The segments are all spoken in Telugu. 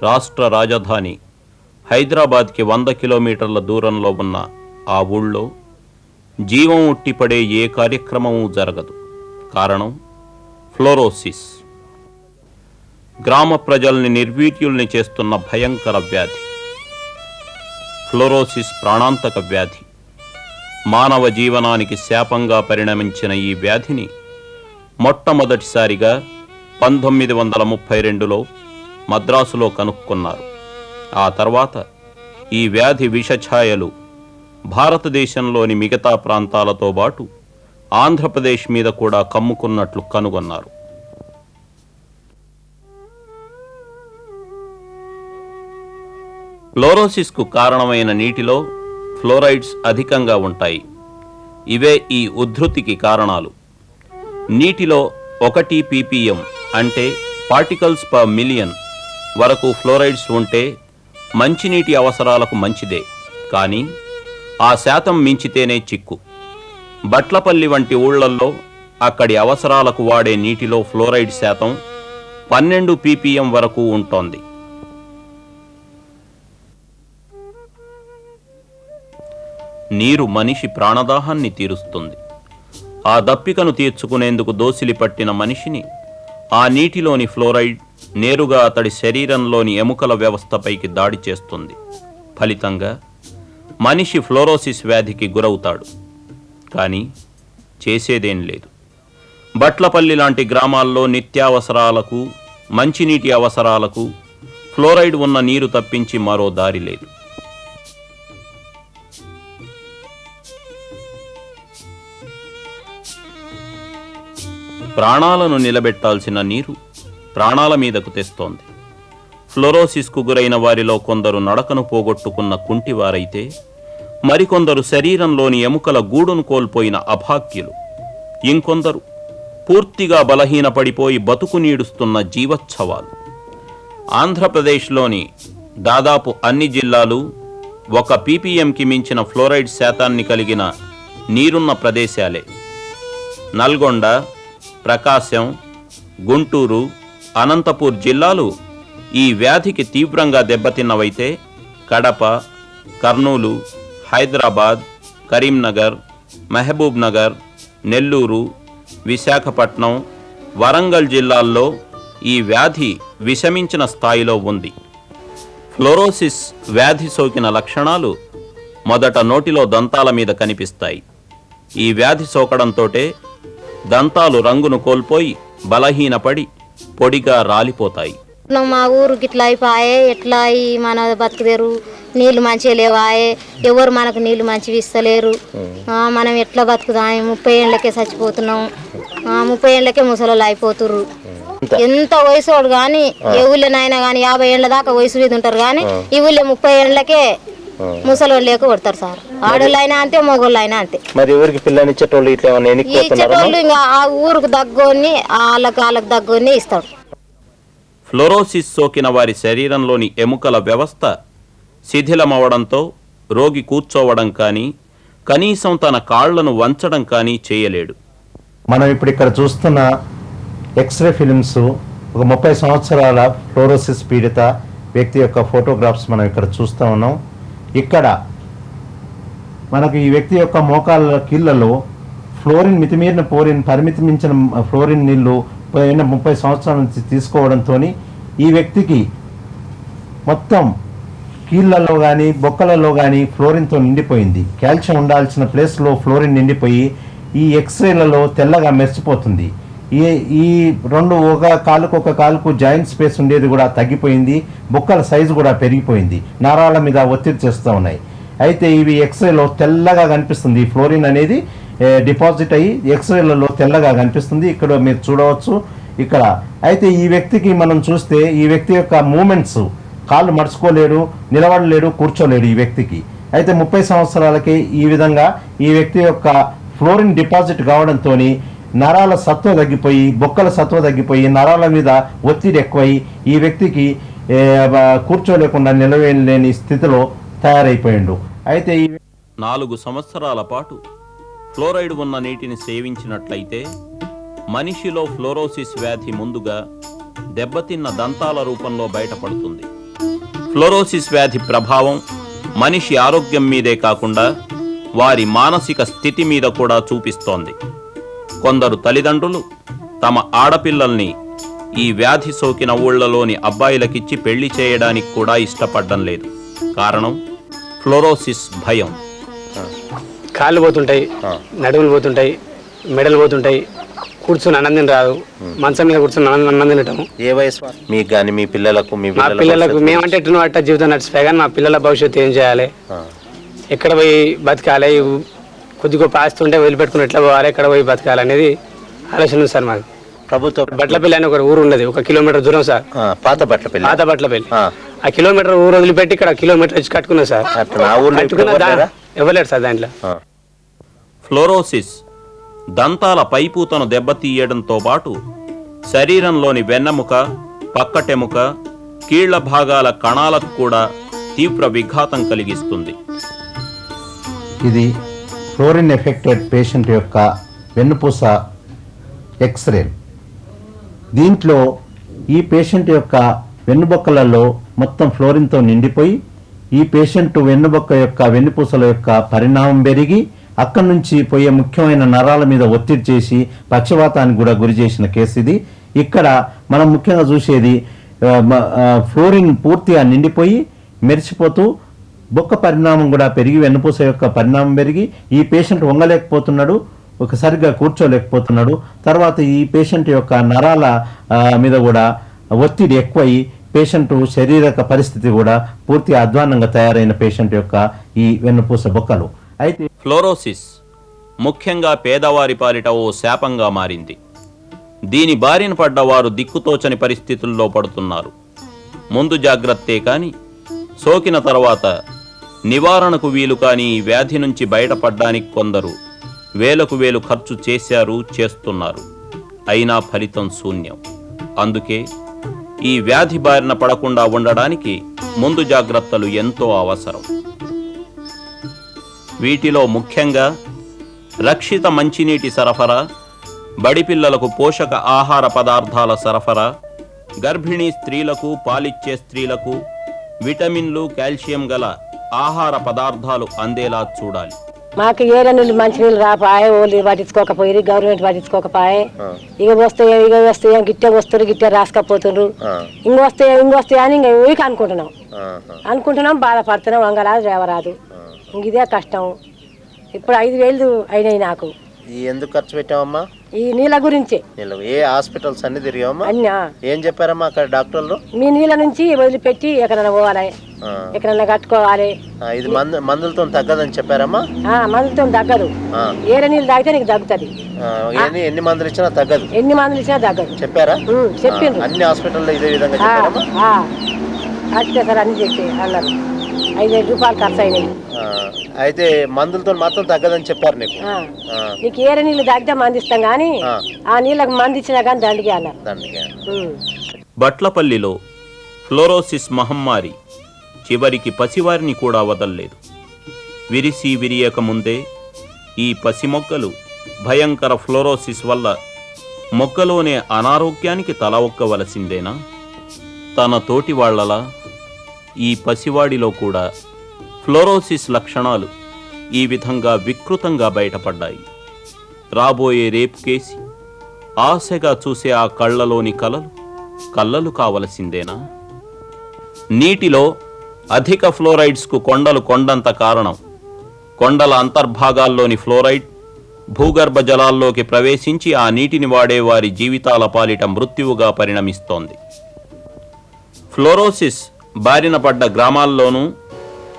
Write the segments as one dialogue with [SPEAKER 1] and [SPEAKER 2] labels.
[SPEAKER 1] రాష్ట్ర రాజధాని హైదరాబాద్కి 100 కిలోమీటర్ల దూరంలో ఉన్న ఆ ఊళ్ళో జీవం ఉట్టిపడే ఏ కార్యక్రమమూ జరగదు. కారణం ఫ్లోరోసిస్. గ్రామ ప్రజల్ని నిర్వీర్యుల్ని చేస్తున్న భయంకర వ్యాధి. ఫ్లోరోసిస్ ప్రాణాంతక వ్యాధి. మానవ జీవనానికి శాపంగా పరిణమించిన ఈ వ్యాధిని మొట్టమొదటిసారిగా 1932లో మద్రాసులో కనుక్కున్నారు. ఆ తర్వాత ఈ వ్యాధి విషఛాయలు భారతదేశంలోని మిగతా ప్రాంతాలతో పాటు ఆంధ్రప్రదేశ్ మీద కూడా కమ్ముకున్నట్లు కనుగొన్నారు. ఫ్లోరోసిస్కు కారణమైన నీటిలో ఫ్లోరైడ్స్ అధికంగా ఉంటాయి. ఇవే ఈ ఉద్ధృతికి కారణాలు. నీటిలో 1 ppm అంటే పార్టికల్స్ పర్ మిలియన్ వరకు ఫ్లోరైడ్స్ ఉంటే మంచినీటి అవసరాలకు మంచిదే. కానీ ఆ శాతం మించితేనే చిక్కు. బట్లపల్లి వంటి ఊళ్ళల్లో అక్కడి అవసరాలకు వాడే నీటిలో ఫ్లోరైడ్ శాతం 12 ppm వరకు ఉంటోంది. నీరు మనిషి ప్రాణదాహాన్ని తీరుస్తుంది. ఆ దప్పికను తీర్చుకునేందుకు దోసిలి పట్టిన మనిషిని ఆ నీటిలోని ఫ్లోరైడ్ నేరుగా అతడి శరీరంలోని ఎముకల వ్యవస్థపైకి దాడి చేస్తుంది. ఫలితంగా మనిషి ఫ్లోరోసిస్ వ్యాధికి గురవుతాడు. కానీ చేసేదేం లేదు. బట్లపల్లి లాంటి గ్రామాల్లో నిత్యావసరాలకు, మంచినీటి అవసరాలకు ఫ్లోరైడ్ ఉన్న నీరు తప్పించి మరో దారి లేదు. ప్రాణాలను నిలబెట్టాల్సిన నీరు ప్రాణాల మీదకు తెస్తోంది. ఫ్లోరోసిస్కు గురైన వారిలో కొందరు నడకను పోగొట్టుకున్న కుంటివారైతే, మరికొందరు శరీరంలోని ఎముకల గూడును కోల్పోయిన అభాగ్యులు, ఇంకొందరు పూర్తిగా బలహీనపడిపోయి బతుకు నీడుస్తున్న జీవచ్ఛవాలు. ఆంధ్రప్రదేశ్లోని దాదాపు అన్ని జిల్లాలు 1 ppmకి మించిన ఫ్లోరైడ్ శాతాన్ని కలిగిన నీరున్న ప్రదేశాలే. నల్గొండ, ప్రకాశం, గుంటూరు, అనంతపూర్ జిల్లాలు ఈ వ్యాధికి తీవ్రంగా దెబ్బతిన్నవైతే కడప, కర్నూలు, హైదరాబాద్, కరీంనగర్, మహబూబ్ నగర్, నెల్లూరు, విశాఖపట్నం, వరంగల్ జిల్లాల్లో ఈ వ్యాధి విషమించిన స్థాయిలో ఉంది. ఫ్లోరోసిస్ వ్యాధి సోకిన లక్షణాలు మొదట నోటిలో దంతాల మీద కనిపిస్తాయి. ఈ వ్యాధి సోకడంతోటే దంతాలు రంగును కోల్పోయి బలహీనపడి పొడిగా రాలిపోతాయి.
[SPEAKER 2] మా ఊరు గిట్లా అయిపోయే, ఎట్లా మన బతుకుదేరు, నీళ్లు మంచిగా లేవాయే, ఎవరు మనకు నీళ్లు మంచివి ఇస్తలేరు. మనం ఎట్లా బతుకుదాం? 30 ఏళ్ళకే చచ్చిపోతున్నాం. 30 ఏళ్ళకే ముసలోళ్ళు అయిపోతుర్రు. ఎంత వయసు కానీ ఏ ఊళ్ళోనైనా కానీ 50 ఏళ్ళ దాకా వయసు మీద ఉంటారు. కానీ ఈ ఊళ్ళో 30 ఏళ్ళకే ముసలోళ్ళు లేక కొడతారు సార్. ఆడోళ్ళు అయినా అంతే, మగోళ్ళు అయినా అంతే.
[SPEAKER 3] మరి ఎవరికి పిల్లని ఇచ్చేటోళ్ళు
[SPEAKER 2] ఇచ్చేటోళ్ళు ఇంకా ఆ ఊరికి దగ్గోని, వాళ్ళకి దగ్గోని ఇస్తాడు.
[SPEAKER 1] ఫ్లోరోసిస్ సోకిన వారి శరీరంలోని ఎముకల వ్యవస్థ శిథిలమవడంతో రోగి కూర్చోవడం కానీ, కనీసం తన కాళ్లను వంచడం కానీ చేయలేడు.
[SPEAKER 4] మనం ఇప్పుడు ఇక్కడ చూస్తున్న ఎక్స్రే ఫిలిమ్స్ ఒక 30 సంవత్సరాల ఫ్లోరోసిస్ పీడిత వ్యక్తి యొక్క ఫోటోగ్రాఫ్స్ మనం ఇక్కడ చూస్తూ ఉన్నాం. ఇక్కడ మనకు ఈ వ్యక్తి యొక్క మోకాళ్ళ కీళ్లలో ఫ్లోరిన్ మితిమీరిన పరిమితి మించిన ఫ్లోరిన్ నీళ్లు 30 సంవత్సరాల నుంచి తీసుకోవడంతో ఈ వ్యక్తికి మొత్తం కీళ్లలో కానీ బొక్కలలో కానీ ఫ్లోరిన్తో నిండిపోయింది. కాల్షియం ఉండాల్సిన ప్లేస్లో ఫ్లోరిన్ నిండిపోయి ఈ ఎక్స్రేలలో తెల్లగా మెరిసిపోతుంది. ఈ రెండు ఒక కాలుకు జాయింట్ స్పేస్ ఉండేది కూడా తగ్గిపోయింది. బొక్కల సైజు కూడా పెరిగిపోయింది. నరాల మీద ఒత్తిడి చేస్తూ ఉన్నాయి. అయితే ఇవి ఎక్స్రేలో తెల్లగా కనిపిస్తుంది. ఫ్లోరిన్ అనేది డిపాజిట్ అయ్యి ఎక్స్రేలలో తెల్లగా కనిపిస్తుంది. ఇక్కడ మీరు చూడవచ్చు ఇక్కడ. అయితే ఈ వ్యక్తికి మనం చూస్తే ఈ వ్యక్తి యొక్క మూమెంట్స్, కాళ్ళు మడుచుకోలేడు, నిలబడలేడు, కూర్చోలేడు ఈ వ్యక్తికి. అయితే 30 సంవత్సరాలకి ఈ విధంగా ఈ వ్యక్తి యొక్క ఫ్లోరిన్ డిపాజిట్ కావడంతో నరాల సత్వ తగ్గిపోయి, బొక్కల సత్వ తగ్గిపోయి, నరాల మీద ఒత్తిడి ఎక్కువై ఈ వ్యక్తికి కూర్చోలేకుండా నిలవేయలేని స్థితిలో తయారైపోయిండు. అయితే
[SPEAKER 1] 4 సంవత్సరాల పాటు ఫ్లోరైడ్ ఉన్న నీటిని సేవించినట్లయితే మనిషిలో ఫ్లోరోసిస్ వ్యాధి ముందుగా దెబ్బతిన్న దంతాల రూపంలో బయటపడుతుంది. ఫ్లోరోసిస్ వ్యాధి ప్రభావం మనిషి ఆరోగ్యం మీదే కాకుండా వారి మానసిక స్థితి మీద కూడా చూపిస్తోంది. కొందరు తల్లిదండ్రులు తమ ఆడపిల్లల్ని ఈ వ్యాధి సోకిన ఊళ్లలోని అబ్బాయిలకిచ్చి పెళ్లి చేయడానికి కూడా ఇష్టపడడం లేదు. కారణం ఫ్లోరోసిస్ భయం.
[SPEAKER 3] కాళ్ళు పోతుంటాయి, నడుములు పోతుంటాయి, మెడలు పోతుంటాయి, కూర్చొని అన్నం రాదు, మంచం మీద కూర్చొని అన్నం తినటం.
[SPEAKER 4] ఏ వయసు మీకు కానీ మీ పిల్లలకు
[SPEAKER 3] మా పిల్లలకు మేమంటే ఎట్లా అట్ట జీవితం నడిచిపోయి కానీ మా పిల్లల భవిష్యత్తు ఏం చేయాలి, ఎక్కడ పోయి బతకాలి, కొద్ది గొప్ప ఆస్తి ఉంటే వదిలిపెట్టుకుని ఎట్లా పోవాలి, ఎక్కడ పోయి బతకాలి అనేది ఆలోచన ఉంది సార్ మాకు.
[SPEAKER 4] ప్రభుత్వ
[SPEAKER 3] బట్లపల్లి అని ఒక ఊరు ఉన్నది, 1 కిలోమీటర్ దూరం సార్.
[SPEAKER 4] పాత బట్లపల్లి.
[SPEAKER 3] ఆ కిలోమీటర్ ఊరు వదిలిపెట్టి ఇక్కడ కిలోమీటర్ వచ్చి కట్టుకున్నాం సార్. ఇవ్వలేడు సార్ దాంట్లో.
[SPEAKER 1] ఫ్లోరోసిస్ దంతాల పైపూతను దెబ్బతీయడంతో పాటు శరీరంలోని వెన్నెముక, పక్కటెముక, కీళ్ల భాగాల కణాలకు కూడా తీవ్ర విఘాతం కలిగిస్తుంది.
[SPEAKER 4] ఇది ఫ్లోరిన్ ఎఫెక్టెడ్ పేషెంట్ యొక్క వెన్నుపూస ఎక్స్రే. దీంట్లో ఈ పేషెంట్ యొక్క వెన్నుబొక్కలలో మొత్తం ఫ్లోరిన్తో నిండిపోయి ఈ పేషెంట్ వెన్నుబొక్క యొక్క వెన్నుపూసల యొక్క పరిణామం పెరిగి అక్కడి నుంచి పోయే ముఖ్యమైన నరాల మీద ఒత్తిడి చేసి పక్షవాతానికి కూడా గురి చేసిన కేసు ఇది. ఇక్కడ మనం ముఖ్యంగా చూసేది ఫ్లోరిన్ పూర్తిగా నిండిపోయి మెరిసిపోతూ బొక్క పరిణామం కూడా పెరిగి వెన్నుపూస యొక్క పరిణామం పెరిగి ఈ పేషెంట్ వంగలేకపోతున్నాడు, ఒకసారిగా కూర్చోలేకపోతున్నాడు. తర్వాత ఈ పేషెంట్ యొక్క నరాల మీద కూడా ఒత్తిడి ఎక్కువయి పేషెంట్ శారీరక పరిస్థితి కూడా పూర్తిగా అధ్వానంగా తయారైన పేషెంట్ యొక్క ఈ వెన్నుపూస బొక్కలు. అయితే
[SPEAKER 1] ఫ్లోరోసిస్ ముఖ్యంగా పేదవారి పాలిట ఓ శాపంగా మారింది. దీని బారిన పడ్డవారు దిక్కుతోచని పరిస్థితుల్లో పడుతున్నారు. ముందు జాగ్రత్తే కాని సోకిన తర్వాత నివారణకు వీలు కాని ఈ వ్యాధి నుంచి బయటపడ్డానికి కొందరు వేలకు వేలు ఖర్చు చేశారు, చేస్తున్నారు. అయినా ఫలితం శూన్యం. అందుకే ఈ వ్యాధి బారిన పడకుండా ఉండడానికి ముందు జాగ్రత్తలు ఎంతో అవసరం. వీటిలో ముఖ్యంగా రక్షిత మంచినీటి సరఫరా, బడిపిల్లలకు పోషక ఆహార పదార్థాల సరఫరా, గర్భిణీ స్త్రీలకు, పాలిచ్చే స్త్రీలకు విటమిన్లు, కాల్షియం గల ఆహార పదార్థాలు అందేలా చూడాలి.
[SPEAKER 5] మాకు ఏరే నీళ్ళు మంచి నీళ్ళు రాపాయే, ఓళ్ళు పట్టించుకోకపోయి, గవర్నమెంట్ పట్టించుకోకపోయే. ఇక వస్తాయి గిట్టే వస్తారు, గిట్టే రాసుకపోతున్నారు, ఇంకొస్తాయి అని ఇంకా ఊరికి అనుకుంటున్నాం, బాధపడుతున్నాం. వంగరాదు రేవరాదు, ఇదే కష్టం. ఇప్పుడు 5,000 అయినాయి నాకు.
[SPEAKER 4] ఎందుకు ఖర్చు పెట్టావమ్మా?
[SPEAKER 5] ఈ నీళ్ళ గురించి.
[SPEAKER 4] ఏ హాస్పిటల్స్ అన్ని తిరిగావమ్మా?
[SPEAKER 5] అన్నా.
[SPEAKER 4] ఏం చెప్పారమ్మా అక్కడ డాక్టర్లు?
[SPEAKER 5] మీ నీళ్ళ నుంచి వదిలిపెట్టి ఎక్కడైనా పోవాలి, ఎక్కడైనా కట్టుకోవాలి.
[SPEAKER 4] ఇది మందులతో తగ్గదని చెప్పారమ్మా?
[SPEAKER 5] మందులతో తగ్గదు. ఏరే నీళ్ళు తాగితే నీకు తగ్గుతుంది.
[SPEAKER 4] ఎన్ని మందులు ఇచ్చినా తగ్గదు.
[SPEAKER 5] ఎన్ని మందులు ఇచ్చినా తగ్గదు
[SPEAKER 4] చెప్పారా?
[SPEAKER 5] చెప్పిండ్రు.
[SPEAKER 4] అన్ని హాస్పిటల్లో ఇదే విధంగా చెప్పారమ్మా?
[SPEAKER 5] కరెక్టే సార్, అన్ని చెప్పి అన్నారు. 5,000 రూపాయలు ఖర్చు అయినాయి.
[SPEAKER 4] అయితే మందులతో మాత్రం తగ్గదని చెప్పారు నీకు?
[SPEAKER 5] నీకు ఏరే నీళ్ళు తాగితే మంది ఇస్తాం కానీ ఆ నీళ్ళకి మంది ఇచ్చినా కానీ దండికి అన్నారు.
[SPEAKER 1] బట్లపల్లిలో ఫ్లోరోసిస్ మహమ్మారి చివరికి పసివారిని కూడా వదల్లేదు. విరిసి విరియక ముందే ఈ పసి మొక్కలు భయంకర ఫ్లోరోసిస్ వల్ల మొక్కలోనే అనారోగ్యానికి తల ఒక్కవలసిందేనా? తన తోటి వాళ్లలా ఈ పసివాడిలో కూడా ఫ్లోరోసిస్ లక్షణాలు ఈ విధంగా వికృతంగా బయటపడ్డాయి. రాబోయే రేపు కేసి ఆశగా చూసే ఆ కళ్ళలోని కళ్ళలు కావలసిందేనా? నీటిలో అధిక ఫ్లోరైడ్స్కు కొండలు కొండంత కారణం. కొండల అంతర్భాగాల్లోని ఫ్లోరైడ్ భూగర్భ జలాల్లోకి ప్రవేశించి ఆ నీటిని వాడే వారి జీవితాల పాలిట మృత్యువుగా పరిణమిస్తోంది. ఫ్లోరోసిస్ బారిన పడ్డ గ్రామాల్లోనూ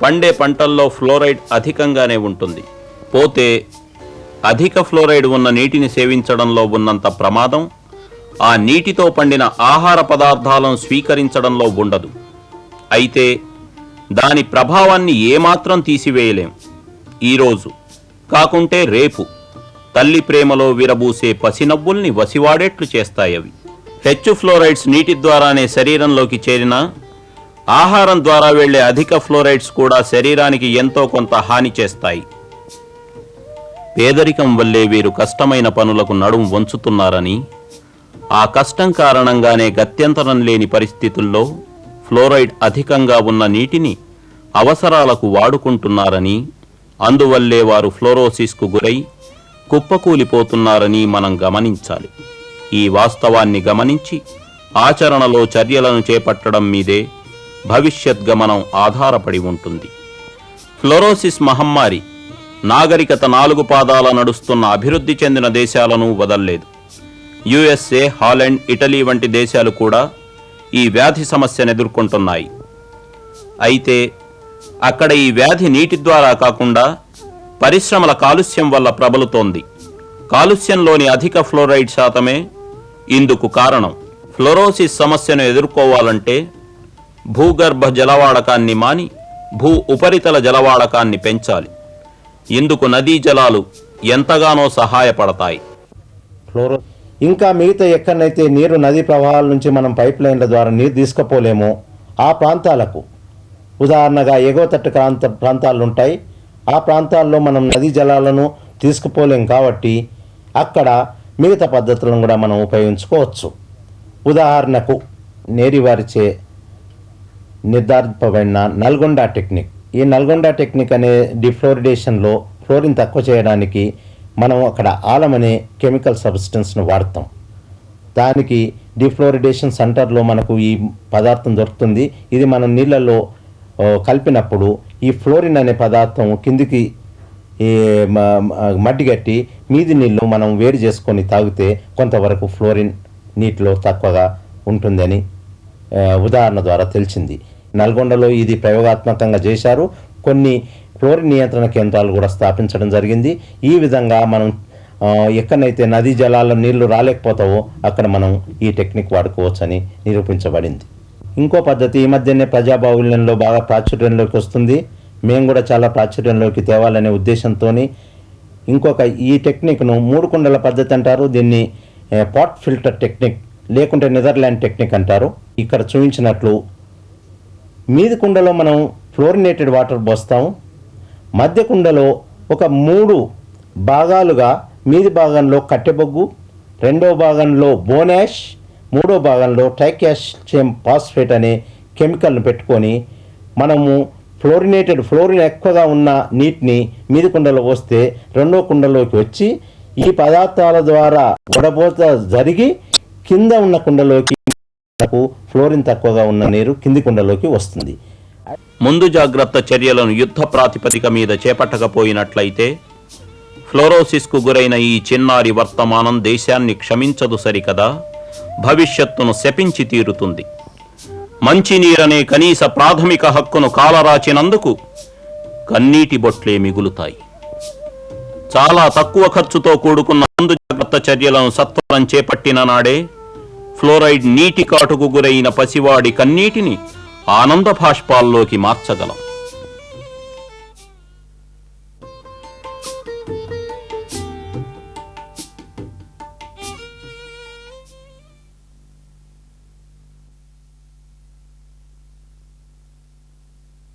[SPEAKER 1] పండే పంటల్లో ఫ్లోరైడ్ అధికంగానే ఉంటుంది. పోతే అధిక ఫ్లోరైడ్ ఉన్న నీటిని సేవించడంలో ఉన్నంత ప్రమాదం ఆ నీటితో పండిన ఆహార పదార్థాలను స్వీకరించడంలో ఉండదు. అయితే దాని ప్రభావాన్ని ఏమాత్రం తీసివేయలేం. ఈరోజు కాకుంటే రేపు తల్లి ప్రేమలో విరబూసే పసినవ్వుల్ని వసివాడేట్లు చేస్తాయవి. హెచ్చు ఫ్లోరైడ్స్ నీటి ద్వారానే శరీరంలోకి చేరినా ఆహారం ద్వారా వెళ్లే అధిక ఫ్లోరైడ్స్ కూడా శరీరానికి ఎంతో కొంత హాని చేస్తాయి. పేదరికం వల్లే వీరు కష్టమైన పనులకు నడుం వంచుతున్నారని, ఆ కష్టం కారణంగానే గత్యంతరం లేని పరిస్థితుల్లో ఫ్లోరైడ్ అధికంగా ఉన్న నీటిని అవసరాలకు వాడుకుంటున్నారని, అందువల్లే వారు ఫ్లోరోసిస్కు గురై కుప్పకూలిపోతున్నారని మనం గమనించాలి. ఈ వాస్తవాన్ని గమనించి ఆచరణలో చర్యలను చేపట్టడం మీదే భవిష్యత్ గమనం ఆధారపడి ఉంటుంది. ఫ్లోరోసిస్ మహమ్మారి నాగరికత 4 పాదాల నడుస్తున్న అభివృద్ధి చెందిన దేశాలను వదల్లేదు. USA, హాలండ్, ఇటలీ వంటి దేశాలు కూడా ఈ వ్యాధి సమస్యను ఎదుర్కొంటున్నాయి. అయితే అక్కడ ఈ వ్యాధి నీటి ద్వారా కాకుండా పరిశ్రమల కాలుష్యం వల్ల ప్రబలుతోంది. కాలుష్యంలోని అధిక ఫ్లోరైడ్ శాతమే ఇందుకు కారణం. ఫ్లోరోసిస్ సమస్యను ఎదుర్కోవాలంటే భూగర్భ జలవాడకాన్ని మాని భూ ఉపరితల జలవాడకాన్ని పెంచాలి. ఇందుకు నదీ జలాలు ఎంతగానో సహాయపడతాయి.
[SPEAKER 4] ఫ్లోరో ఇంకా మిగతా ఎక్కడైతే నీరు నదీ ప్రవాహాల నుంచి మనం పైప్ లైన్ల ద్వారా నీరు తీసుకుపోలేమో ఆ ప్రాంతాలకు, ఉదాహరణగా ఎగువ తట్టు ప్రాంతాలు ఉంటాయి, ఆ ప్రాంతాల్లో మనం నదీ జలాలను తీసుకుపోలేం కాబట్టి అక్కడ మిగతా పద్ధతులను కూడా మనం ఉపయోగించుకోవచ్చు. ఉదాహరణకు నేరివారిచే నిర్ధారింపబడిన నల్గొండ టెక్నిక్. ఈ నల్గొండ టెక్నిక్ అనే డిఫ్లోరిడేషన్లో ఫ్లోరిన్ తక్కువ చేయడానికి మనం అక్కడ ఆలం అనే కెమికల్ సబ్స్టెన్స్ను వాడతాం. దానికి డిఫ్లోరిడేషన్ సెంటర్లో మనకు ఈ పదార్థం దొరుకుతుంది. ఇది మనం నీళ్ళల్లో కలిపినప్పుడు ఈ ఫ్లోరిన్ అనే పదార్థం కిందికి మట్టిగట్టి మీది నీళ్ళు మనం వేడి చేసుకొని తాగితే కొంతవరకు ఫ్లోరిన్ నీటిలో తక్కువగా ఉంటుందని ఉదాహరణ ద్వారా తెలిసింది. నల్గొండలో ఇది ప్రయోగాత్మకంగా చేశారు. కొన్ని ఫ్లోరిన్ నియంత్రణ కేంద్రాలు కూడా స్థాపించడం జరిగింది. ఈ విధంగా మనం ఎక్కడైతే నదీ జలాల నీళ్లు రాలేకపోతావో అక్కడ మనం ఈ టెక్నిక్ వాడుకోవచ్చని నిరూపించబడింది. ఇంకో పద్ధతి ఈ మధ్యనే ప్రజాబాహుల్యంలో బాగా ప్రాచుర్యంలోకి వస్తుంది. మేము కూడా చాలా ప్రాచుర్యంలోకి తేవాలనే ఉద్దేశంతో ఇంకొక ఈ టెక్నిక్ను 3 కుండల పద్ధతి అంటారు. దీన్ని పాట్ ఫిల్టర్ టెక్నిక్ లేకుంటే నెదర్లాండ్ టెక్నిక్ అంటారు. ఇక్కడ చూపించినట్లు మీది కుండలో మనం ఫ్లోరినేటెడ్ వాటర్ పోస్తాము. మధ్య కుండలో ఒక 3 భాగాలుగా మీది భాగంలో కట్టెబొగ్గు, రెండో భాగంలో బోనాష్, మూడో భాగంలో ట్రైకాల్షియం ఫాస్ఫేట్ అనే కెమికల్ను పెట్టుకొని మనము ఫ్లోరిన్ ఎక్కువగా ఉన్న నీటిని మీది కుండలో పోస్తే రెండో కుండలోకి వచ్చి ఈ పదార్థాల ద్వారా వడబోత జరిగి కింద ఉన్న కుండలోకి ఫ్లోరిన్ తక్కువగా ఉన్న నీరు కింది కుండలోకి వస్తుంది.
[SPEAKER 1] ముందు జాగ్రత్త చర్యలను యుద్ధ ప్రాతిపదిక మీద చేపట్టకపోయినట్లయితే ఫ్లోరోసిస్కు గురైన ఈ చిన్నారి వర్తమానం దేశాన్ని క్షమించదు సరికదా, భవిష్యత్తును శపించి తీరుతుంది. మంచినీరనే కనీస ప్రాథమిక హక్కును కాలరాచినందుకు కన్నీటి బొట్లే మిగులుతాయి. చాలా తక్కువ ఖర్చుతో కూడుకున్న ముందు జాగ్రత్త చర్యలను సత్వరం చేపట్టిన నాడే ఫ్లోరైడ్ నీటి కాటుకు గురైన పసివాడి కన్నీటిని ఆనంద భాష్పాల్లోకి మార్చగలం.